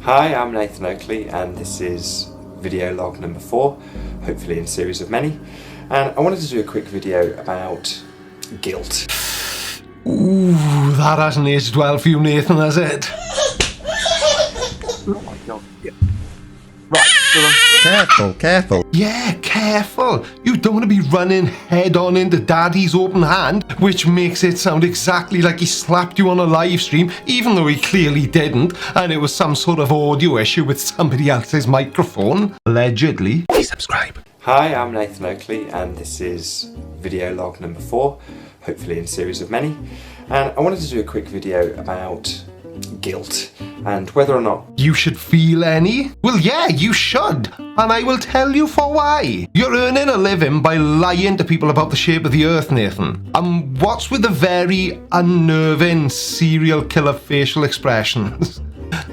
Hi, I'm Nathan Oakley and this is video log number 4, hopefully in a series of many. And I wanted to do a quick video about guilt. Ooh, that hasn't aged well for you, Nathan, has it? Oh my god. Yeah. Right, Careful. Yeah, careful. You don't want to be running head on into Daddy's open hand, which makes it sound exactly like he slapped you on a live stream, even though he clearly didn't, and it was some sort of audio issue with somebody else's microphone, allegedly. Please subscribe. Hi, I'm Nathan Oakley and this is video log number 4, hopefully in a series of many. And I wanted to do a quick video about guilt and whether or not you should feel any? Well, yeah, you should. And I will tell you for why. You're earning a living by lying to people about the shape of the earth, Nathan. And what's with the very unnerving serial killer facial expressions?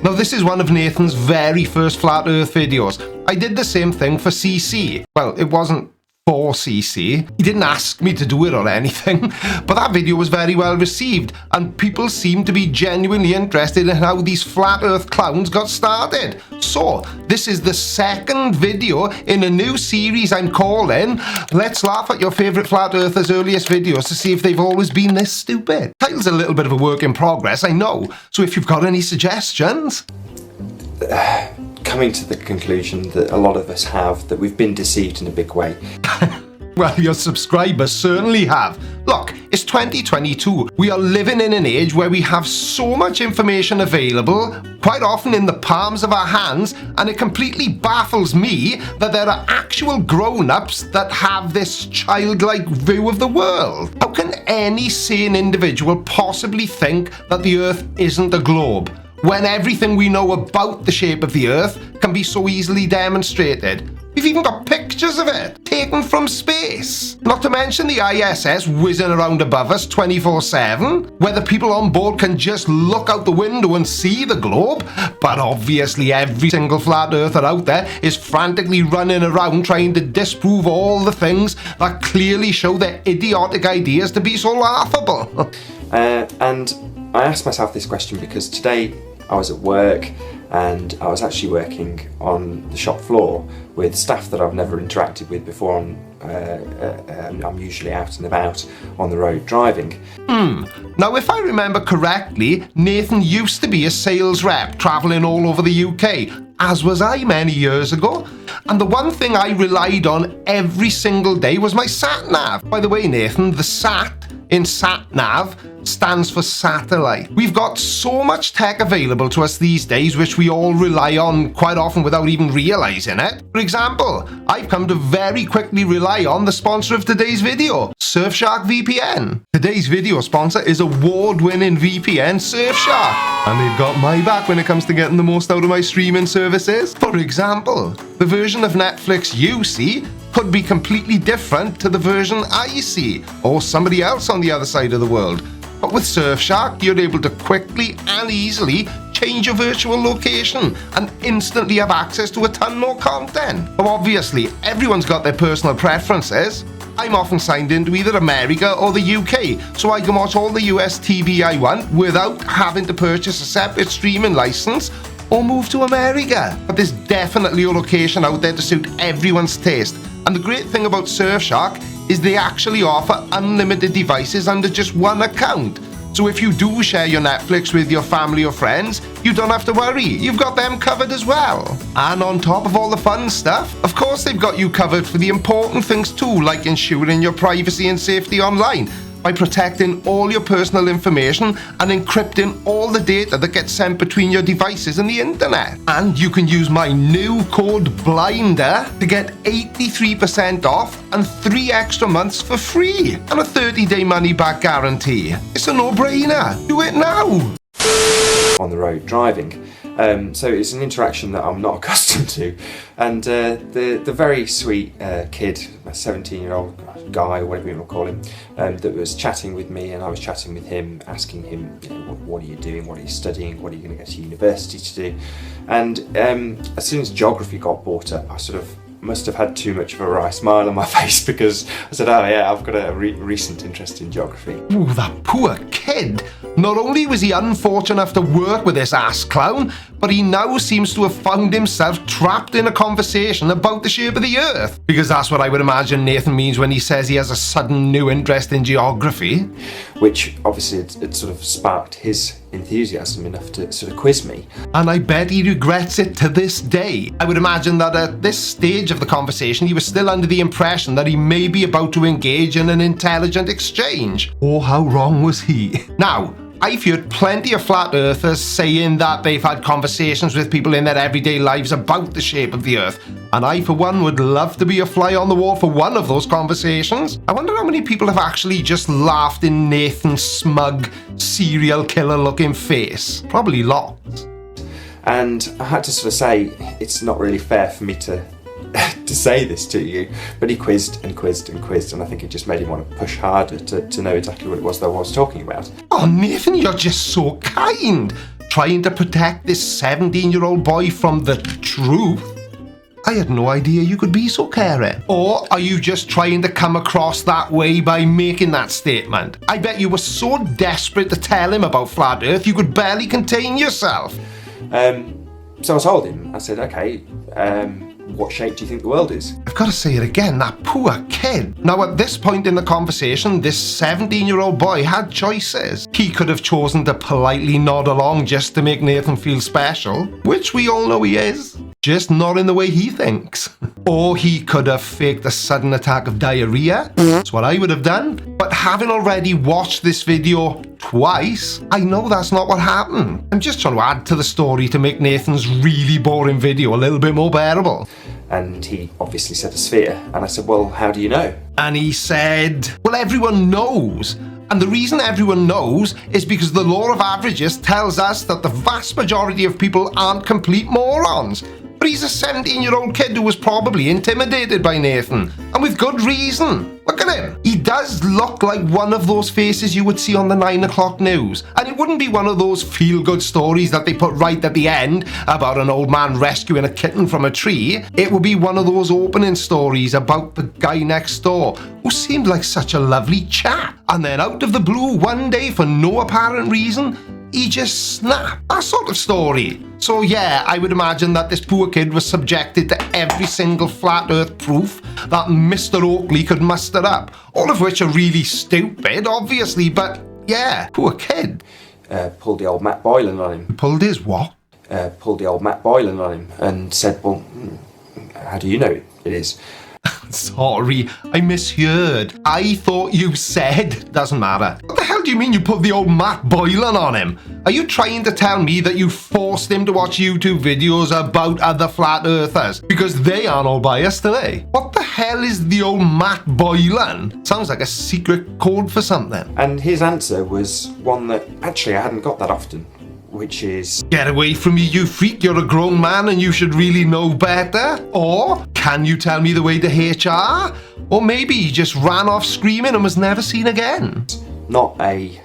Now, this is one of Nathan's very first flat earth videos. I did the same thing for CC. Well, it wasn't for CC. He didn't ask me to do it or anything, but that video was very well received and people seemed to be genuinely interested in how these flat earth clowns got started. So, this is the second video in a new series I'm calling Let's Laugh at Your Favourite Flat Earthers' Earliest Videos to see if they've always been this stupid. Title's a little bit of a work in progress, I know, so if you've got any suggestions. coming to the conclusion that a lot of us have, that we've been deceived in a big way. Well, your subscribers certainly have. Look, it's 2022. We are living in an age where we have so much information available, quite often in the palms of our hands, and it completely baffles me that there are actual grown-ups that have this childlike view of the world. How can any sane individual possibly think that the Earth isn't a globe, when everything we know about the shape of the Earth can be so easily demonstrated? We've even got pictures of it, taken from space. Not to mention the ISS whizzing around above us 24/7, where the people on board can just look out the window and see the globe. But obviously every single flat earther out there is frantically running around trying to disprove all the things that clearly show their idiotic ideas to be so laughable. And I asked myself this question because today I was at work and I was actually working on the shop floor with staff that I've never interacted with before. I'm usually out and about on the road driving. Now, if I remember correctly, Nathan used to be a sales rep travelling all over the UK, as was I many years ago. And the one thing I relied on every single day was my sat-nav. By the way, Nathan, the sat in sat-nav stands for satellite. We've got so much tech available to us these days which we all rely on quite often without even realising it. For example, I've come to very quickly rely on the sponsor of today's video, Surfshark VPN. Today's video sponsor is award-winning VPN Surfshark, and they've got my back when it comes to getting the most out of my streaming services. For example, the version of Netflix you see could be completely different to the version I see, or somebody else on the other side of the world. But with Surfshark, you're able to quickly and easily change your virtual location and instantly have access to a ton more content. Now, obviously, everyone's got their personal preferences. I'm often signed into either America or the UK, so I can watch all the US TV I want without having to purchase a separate streaming license or move to America. But there's definitely a location out there to suit everyone's taste. And the great thing about Surfshark is they actually offer unlimited devices under just one account. So if you do share your Netflix with your family or friends, you don't have to worry, you've got them covered as well. And on top of all the fun stuff, of course they've got you covered for the important things too, like ensuring your privacy and safety online, by protecting all your personal information and encrypting all the data that gets sent between your devices and the internet. And you can use my new code BLINDER to get 83% off and 3 extra months for free and a 30-day money-back guarantee. It's a no-brainer. Do it now. On the road driving. So it's an interaction that I'm not accustomed to. And the very sweet kid, a 17-year-old guy, or whatever you want to call him, that was chatting with me and I was chatting with him, asking him, you know, what are you doing, what are you studying, what are you going to get to university to do? And as soon as geography got brought up, I sort of must have had too much of a wry smile on my face because I said, oh yeah, I've got a recent interest in geography. Ooh, that poor kid. Not only was he unfortunate enough to work with this ass clown, but he now seems to have found himself trapped in a conversation about the shape of the Earth. Because that's what I would imagine Nathan means when he says he has a sudden new interest in geography. Which obviously it sort of sparked his enthusiasm enough to sort of quiz me. And I bet he regrets it to this day. I would imagine that at this stage of the conversation he was still under the impression that he may be about to engage in an intelligent exchange. Oh, how wrong was he? Now, I've heard plenty of flat earthers saying that they've had conversations with people in their everyday lives about the shape of the Earth, and I for one would love to be a fly on the wall for one of those conversations. I wonder how many people have actually just laughed in Nathan's smug, serial killer looking face. Probably lots. And I had to sort of say, it's not really fair for me to say this to you, but he quizzed and quizzed and quizzed, and I think it just made him want to push harder to know exactly what it was that I was talking about. Oh, Nathan, you're just so kind, trying to protect this 17-year-old boy from the truth. I had no idea you could be so caring. Or are you just trying to come across that way by making that statement? I bet you were so desperate to tell him about flat Earth you could barely contain yourself. So I told him, I said, okay, what shape do you think the world is? I've got to say it again, that poor kid. Now at this point in the conversation, this 17-year-old boy had choices. He could have chosen to politely nod along just to make Nathan feel special, which we all know he is, just not in the way he thinks. Or he could have faked a sudden attack of diarrhea. That's what I would have done. But having already watched this video twice, I know that's not what happened. I'm just trying to add to the story to make Nathan's really boring video a little bit more bearable. And he obviously said a sphere, and I said, well, how do you know? And he said, well, everyone knows. And the reason everyone knows is because the law of averages tells us that the vast majority of people aren't complete morons. But he's a 17-year-old kid who was probably intimidated by Nathan, and with good reason. Look at him. He does look like one of those faces you would see on the 9 o'clock news. And it wouldn't be one of those feel-good stories that they put right at the end about an old man rescuing a kitten from a tree. It would be one of those opening stories about the guy next door who seemed like such a lovely chap. And then out of the blue one day, for no apparent reason, he just snapped. That sort of story. So yeah, I would imagine that this poor kid was subjected to every single flat earth proof that Mr. Oakley could muster up. All of which are really stupid, obviously, but yeah, poor kid. Pulled the old Matt Boylan on him. Pulled his what? Pulled the old Matt Boylan on him and said, well, how do you know it is? Sorry, I misheard. I thought you said, doesn't matter. What the hell do you mean you put the old Matt Boylan on him? Are you trying to tell me that you forced him to watch YouTube videos about other flat earthers? Because they aren't all biased, are they? What the hell is the old Matt Boylan? Sounds like a secret code for something. And his answer was one that actually I hadn't got that often, which is, get away from me, you freak, you're a grown man and you should really know better. Or, can you tell me the way to HR? Or maybe he just ran off screaming and was never seen again. Not a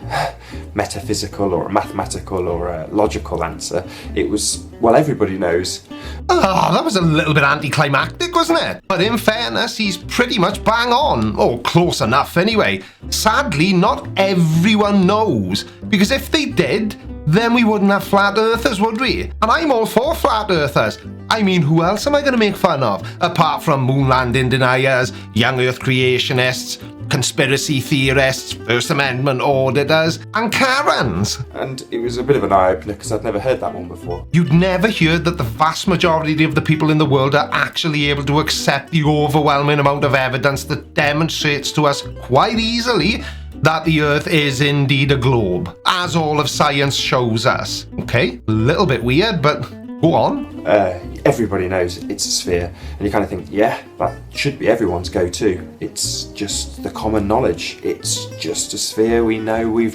metaphysical or a mathematical or a logical answer. It was, well, everybody knows. Oh, that was a little bit anticlimactic, wasn't it? But in fairness, he's pretty much bang on. Or close enough anyway. Sadly, not everyone knows. Because if they did, then we wouldn't have flat earthers, would we? And I'm all for flat earthers. I mean, who else am I going to make fun of? Apart from moon landing deniers, young earth creationists, conspiracy theorists, First Amendment auditors, and Karens. And it was a bit of an eye-opener because I'd never heard that one before. You'd never heard that the vast majority of the people in the world are actually able to accept the overwhelming amount of evidence that demonstrates to us quite easily that the Earth is indeed a globe, as all of science shows us. Okay, a little bit weird, but go on. Everybody knows it's a sphere, and you kind of think, yeah, that should be everyone's go-to. It's just the common knowledge. It's just a sphere we've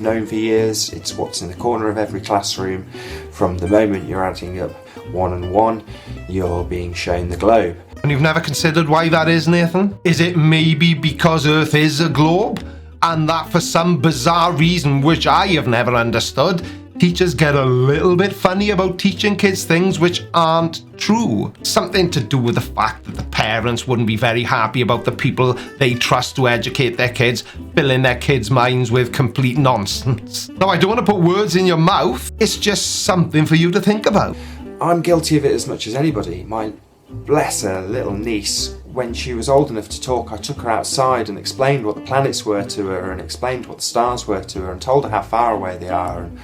known for years. It's what's in the corner of every classroom. From the moment you're adding up 1 and 1, you're being shown the globe. And you've never considered why that is, Nathan? Is it maybe because Earth is a globe? And that for some bizarre reason which I have never understood, teachers get a little bit funny about teaching kids things which aren't true. Something to do with the fact that the parents wouldn't be very happy about the people they trust to educate their kids, filling their kids' minds with complete nonsense. Now, I don't want to put words in your mouth. It's just something for you to think about. I'm guilty of it as much as anybody. My bless her little niece, when she was old enough to talk, I took her outside and explained what the planets were to her and explained what the stars were to her and told her how far away they are. And,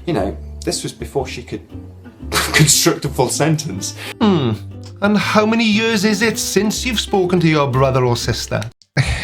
you know, this was before she could construct a full sentence. And how many years is it since you've spoken to your brother or sister?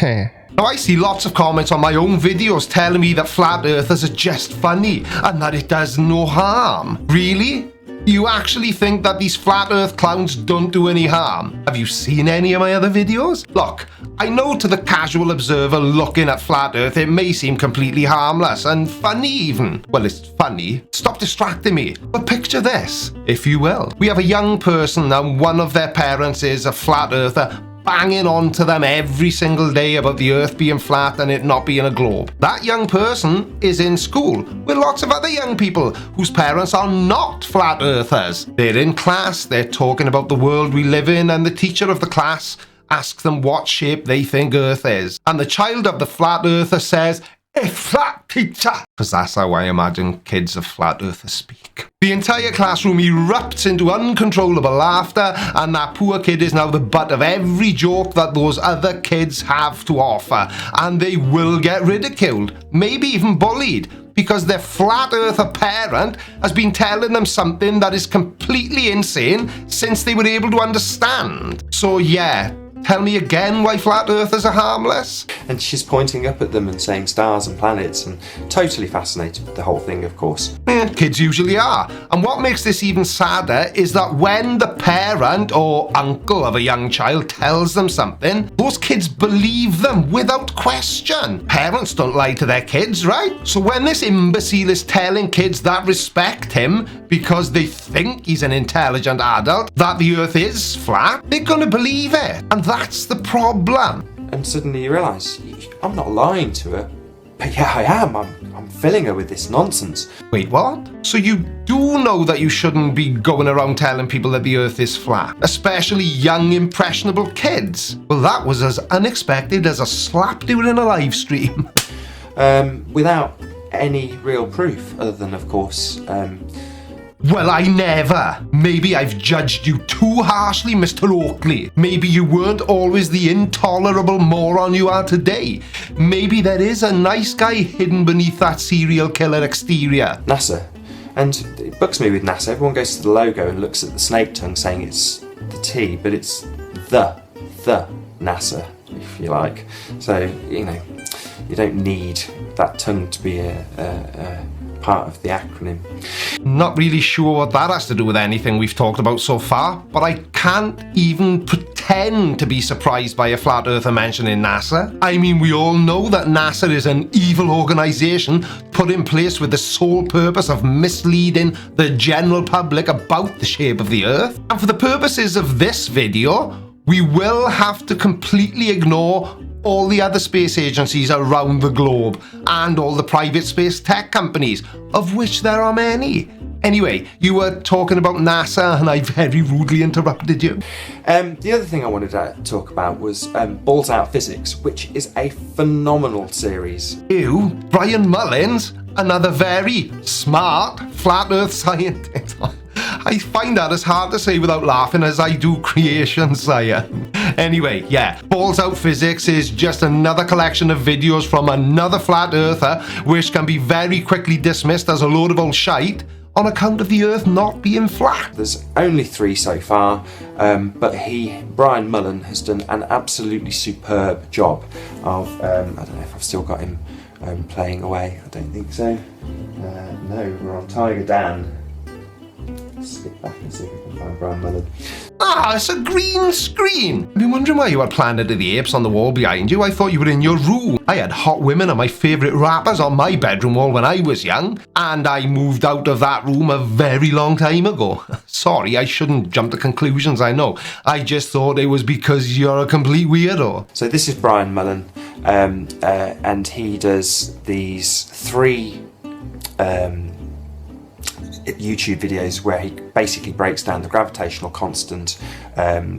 Now, I see lots of comments on my own videos telling me that flat earthers are just funny and that it does no harm. Really? You actually think that these flat earth clowns don't do any harm? Have you seen any of my other videos? Look, I know to the casual observer looking at flat earth it may seem completely harmless and funny even. Well, it's funny. Stop distracting me. But picture this, if you will. We have a young person and one of their parents is a flat earther, banging on to them every single day about the earth being flat and it not being a globe. That young person is in school with lots of other young people whose parents are not flat earthers. They're in class, they're talking about the world we live in, and the teacher of the class asks them what shape they think earth is. And the child of the flat earther says, "It's flat, teacher," because that's how I imagine kids of flat earthers speak. The entire classroom erupts into uncontrollable laughter, and that poor kid is now the butt of every joke that those other kids have to offer, and they will get ridiculed, maybe even bullied, because their flat earther parent has been telling them something that is completely insane since they were able to understand. So yeah, tell me again why flat earthers are harmless? And she's pointing up at them and saying stars and planets and totally fascinated with the whole thing, of course. Kids usually are. And what makes this even sadder is that when the parent or uncle of a young child tells them something, those kids believe them without question. Parents don't lie to their kids, right? So when this imbecile is telling kids that respect him because they think he's an intelligent adult, that the earth is flat, they're gonna believe it. And that's the problem. And suddenly you realise, I'm not lying to her, but yeah, I am. I'm filling her with this nonsense. Wait, what? So you do know that you shouldn't be going around telling people that the earth is flat, especially young, impressionable kids? Well, that was as unexpected as a slap during a live stream. Without any real proof, other than, of course, Well, I never. Maybe I've judged you too harshly, Mr. Oakley. Maybe you weren't always the intolerable moron you are today. Maybe there is a nice guy hidden beneath that serial killer exterior. NASA. And it bugs me with NASA. Everyone goes to the logo and looks at the snake tongue saying it's the T, but it's the NASA, if you like. So, you know, you don't need that tongue to be a part of the acronym. Not really sure what that has to do with anything we've talked about so far, but I can't even pretend to be surprised by a flat earther mentioning NASA. I mean, we all know that NASA is an evil organisation put in place with the sole purpose of misleading the general public about the shape of the earth. And for the purposes of this video, we will have to completely ignore all the other space agencies around the globe and all the private space tech companies, of which there are many. Anyway, you were talking about NASA and I very rudely interrupted you. The other thing I wanted to talk about was Balls Out Physics, which is a phenomenal series. You, Brian Mullins, another very smart flat earth scientist. I find that as hard to say without laughing as I do creation science. Anyway, yeah, Balls Out Physics is just another collection of videos from another flat earther which can be very quickly dismissed as a load of old shite on account of the earth not being flat. There's only 3 so far, but Brian Mullen, has done an absolutely superb job of, I don't know if I've still got him playing away, I don't think so. No, we're on Tiger Dan. Skip back and see if we can find Brian Mullen. Ah, it's a green screen. I've been wondering why you had Planet of the Apes on the wall behind you. I thought you were in your room. I had Hot Women and my favourite rappers on my bedroom wall when I was young, and I moved out of that room a very long time ago. Sorry, I shouldn't jump to conclusions, I know. I just thought it was because you're a complete weirdo. So this is Brian Mullen, and he does these 3 YouTube videos where he basically breaks down the gravitational constant,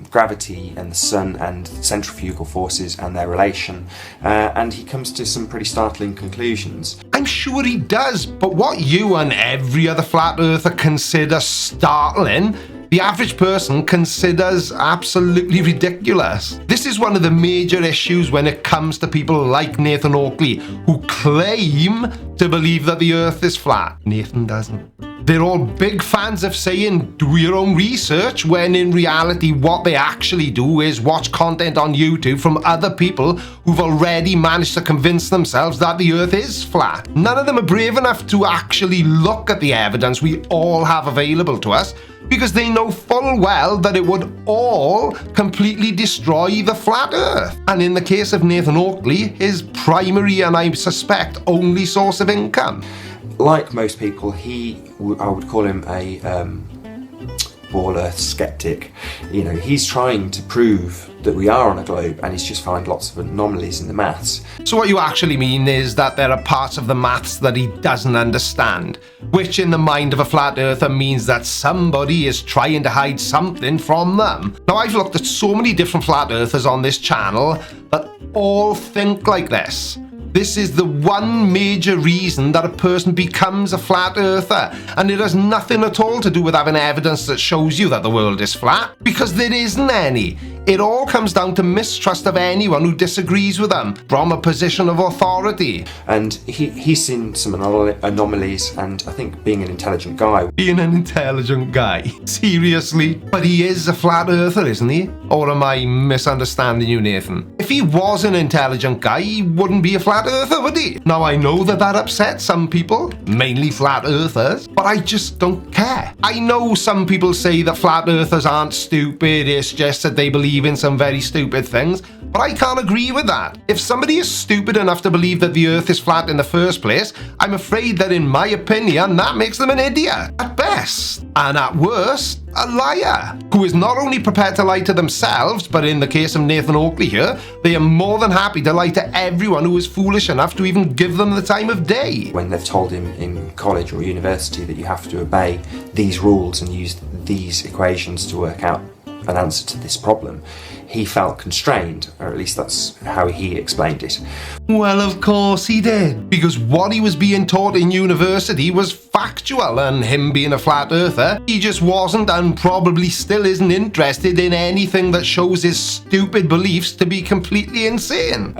gravity and the sun and centrifugal forces and their relation, and he comes to some pretty startling conclusions. I'm sure he does, but what you and every other flat earther consider startling, the average person considers absolutely ridiculous. This is one of the major issues when it comes to people like Nathan Oakley, who claim to believe that the Earth is flat. Nathan doesn't. They're all big fans of saying, do your own research, when in reality what they actually do is watch content on YouTube from other people who've already managed to convince themselves that the Earth is flat. None of them are brave enough to actually look at the evidence we all have available to us, because they know full well that it would all completely destroy the flat Earth. And in the case of Nathan Oakley, his primary and I suspect only source of income. Like most people, I would call him a ball Earth skeptic. You know, he's trying to prove that we are on a globe, and he's just found lots of anomalies in the maths. So what you actually mean is that there are parts of the maths that he doesn't understand, which in the mind of a flat earther means that somebody is trying to hide something from them. Now, I've looked at so many different flat earthers on this channel that all think like this. This is the one major reason that a person becomes a flat earther, and it has nothing at all to do with having evidence that shows you that the world is flat, because there isn't any. It all comes down to mistrust of anyone who disagrees with them from a position of authority. And he's seen some anomalies, and I think being an intelligent guy. Being an intelligent guy? Seriously? But he is a flat earther, isn't he? Or am I misunderstanding you, Nathan? If he was an intelligent guy, he wouldn't be a flat earther, would he? Now, I know that upsets some people, mainly flat earthers, but I just don't care. I know some people say that flat earthers aren't stupid, it's just that they believe in some very stupid things, but I can't agree with that. If somebody is stupid enough to believe that the Earth is flat in the first place, I'm afraid that in my opinion, that makes them an idiot, at best. And at worst, a liar, who is not only prepared to lie to themselves, but in the case of Nathan Oakley here, they are more than happy to lie to everyone who is foolish enough to even give them the time of day. When they've told him in college or university that you have to obey these rules and use these equations to work out an answer to this problem, he felt constrained, or at least that's how he explained it. Well, of course he did, because what he was being taught in university was factual, and him being a flat earther, he just wasn't and probably still isn't interested in anything that shows his stupid beliefs to be completely insane.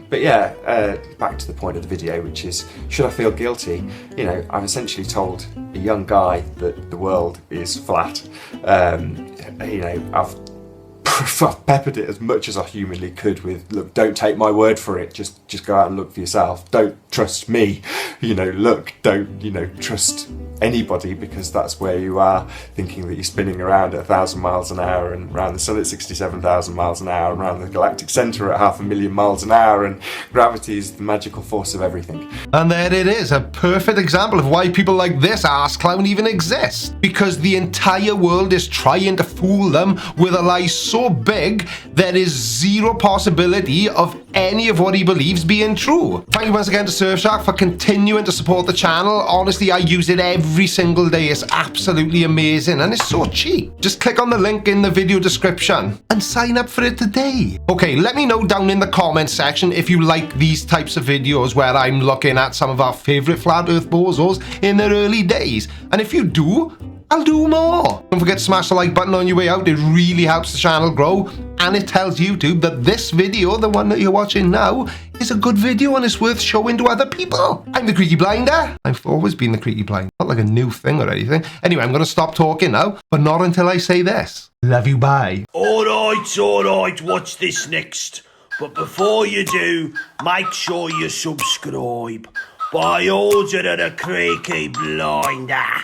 But yeah, back to the point of the video, which is, should I feel guilty? You know, I've essentially told a young guy that the world is flat. You know, I've peppered it as much as I humanly could with, look, don't take my word for it, just go out and look for yourself, don't trust me, you know, look, don't, you know, trust anybody, because that's where you are, thinking that you're spinning around at 1,000 miles an hour and around the sun at 67,000 miles an hour and around the galactic centre at 500,000 miles an hour, and gravity is the magical force of everything. And there it is, a perfect example of why people like this arse clown even exist, because the entire world is trying to fool them with a lie so big there is zero possibility of any of what he believes being true. Thank you once again to Surfshark for continuing to support the channel. Honestly, I use it every single day. It's absolutely amazing and it's so cheap. Just click on the link in the video description and sign up for it today. Okay, let me know down in the comments section if you like these types of videos where I'm looking at some of our favorite flat earth bozos in their early days. And if you do, I'll do more. Don't forget to smash the like button on your way out. It really helps the channel grow, and it tells YouTube that this video, the one that you're watching now, is a good video and it's worth showing to other people. I'm the Creaky Blinder. I've always been the Creaky Blinder. Not like a new thing or anything. Anyway, I'm going to stop talking now, but not until I say this. Love you, bye. Alright, watch this next. But before you do, make sure you subscribe. By order of the Creaky Blinder.